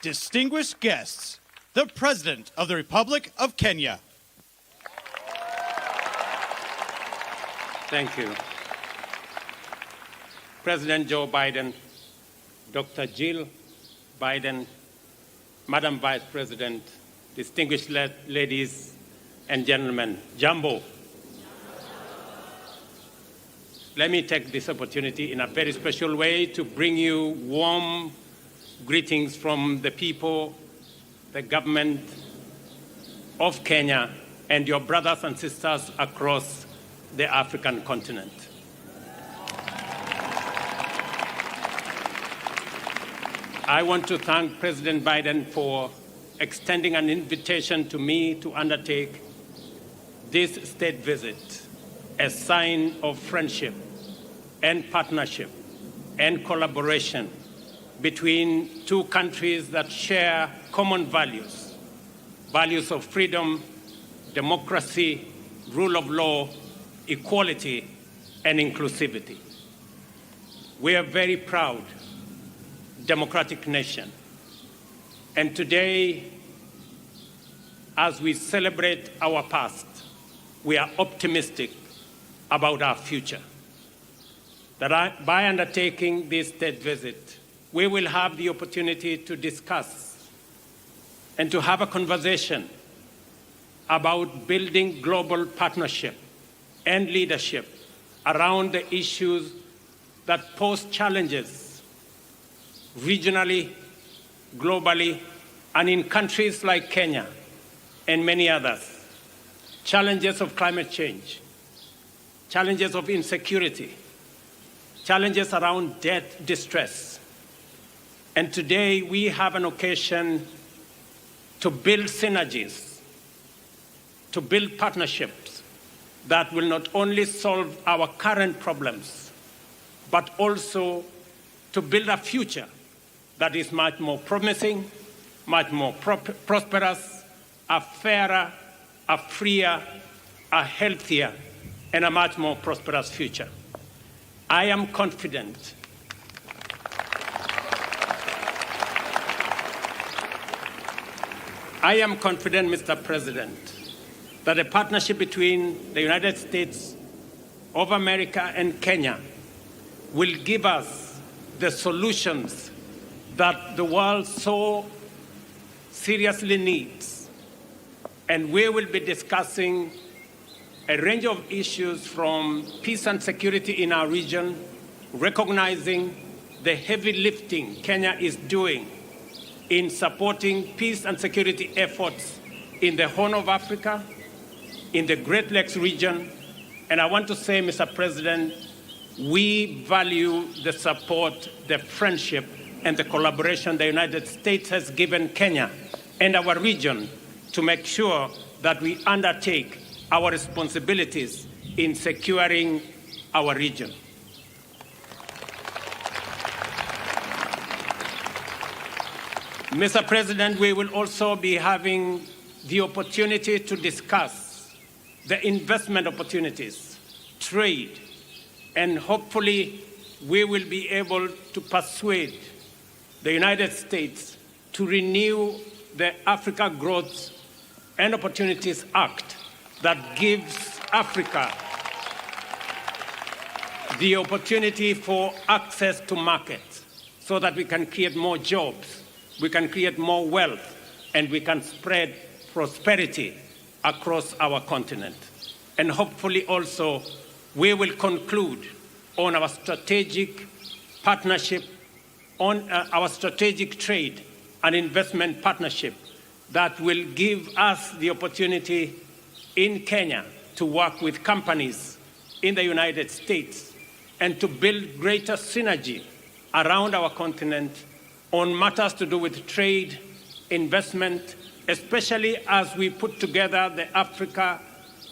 Distinguished guests, the President of the Republic of Kenya. Thank you. President Joe Biden, Dr. Jill Biden, Madam Vice President, distinguished ladies and gentlemen, Jambo. Let me take this opportunity in a very special way to bring you warm greetings from the people, the government of Kenya, and your brothers and sisters across the African continent. I want to thank President Biden for extending an invitation to me to undertake this state visit, a sign of friendship and partnership and collaboration between two countries that share common values, values of freedom, democracy, rule of law, equality, and inclusivity. We are very proud democratic nation. And today, as we celebrate our past, we are optimistic about our future. That by undertaking this state visit, we will have the opportunity to discuss and to have a conversation about building global partnership and leadership around the issues that pose challenges regionally, globally, and in countries like Kenya and many others. Challenges of climate change, challenges of insecurity, challenges around debt distress. And today we have an occasion to build synergies, to build partnerships that will not only solve our current problems, but also to build a future that is much more promising, much more prosperous, a fairer, a freer, a healthier, and a much more prosperous future. I am confident Mr. President, that a partnership between the United States of America and Kenya will give us the solutions that the world so seriously needs. And we will be discussing a range of issues from peace and security in our region, recognizing the heavy lifting Kenya is doing in supporting peace and security efforts in the Horn of Africa, in the Great Lakes region. And I want to say, Mr. President, we value the support, the friendship, and the collaboration the United States has given Kenya and our region to make sure that we undertake our responsibilities in securing our region. Mr. President, we will also be having the opportunity to discuss the investment opportunities, trade, and hopefully we will be able to persuade the United States to renew the Africa Growth and Opportunities Act that gives Africa the opportunity for access to markets so that we can create more jobs, we can create more wealth, and we can spread prosperity across our continent. And hopefully also we will conclude on our strategic partnership, on our strategic trade and investment partnership that will give us the opportunity in Kenya to work with companies in the United States and to build greater synergy around our continent on matters to do with trade, investment, especially as we put together the Africa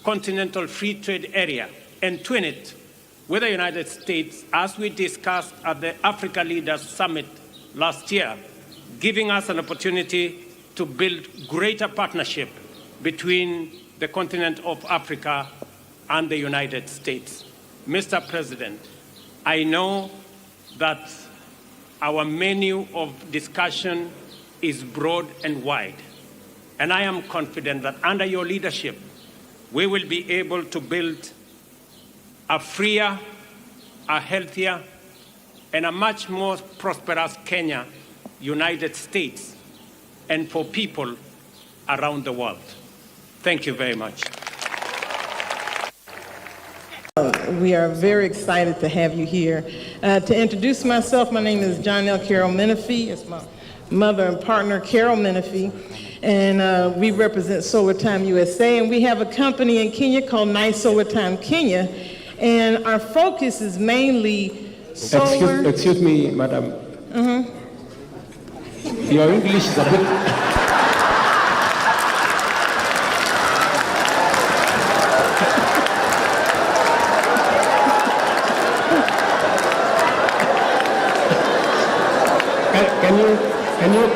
Continental Free Trade Area and twin it with the United States, as we discussed at the Africa Leaders Summit last year, giving us an opportunity to build greater partnership between the continent of Africa and the United States. Mr. President, I know that our menu of discussion is broad and wide. And I am confident that under your leadership, we will be able to build a freer, a healthier, and a much more prosperous Kenya, United States, and for people around the world. Thank you very much. We are very excited to have you here. To introduce myself, my name is John Carol Menifee. It's my mother and partner, Carol Menifee, and we represent Solar Time USA, and we have a company in Kenya called Nice Solar Time Kenya, and our focus is mainly solar. Excuse me, madam. Your English is a bit...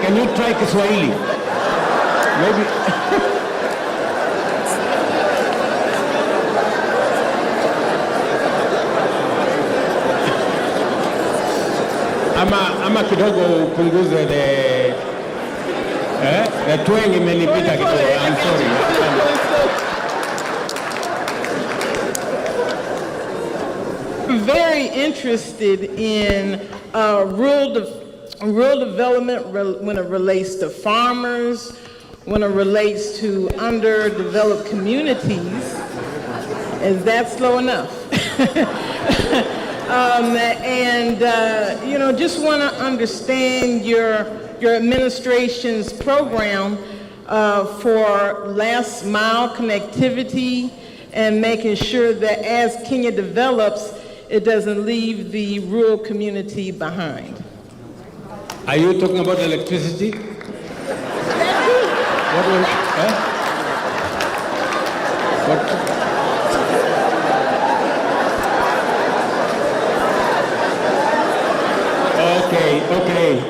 Can you try Kiswahili? Maybe. ama kidogo upunguze the twang imenipita kidogo. I'm sorry. Very interested in rural development when it relates to farmers, when it relates to underdeveloped communities. Is that slow enough? Just want to understand your administration's program for last mile connectivity and making sure that as Kenya develops, it doesn't leave the rural community behind. Are you talking about electricity?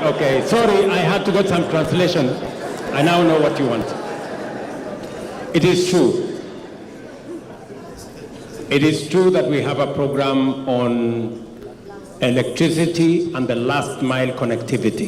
Okay. Sorry, I had to get some translation. I now know what you want. It is true. It is true that we have a program on electricity and the last mile connectivity.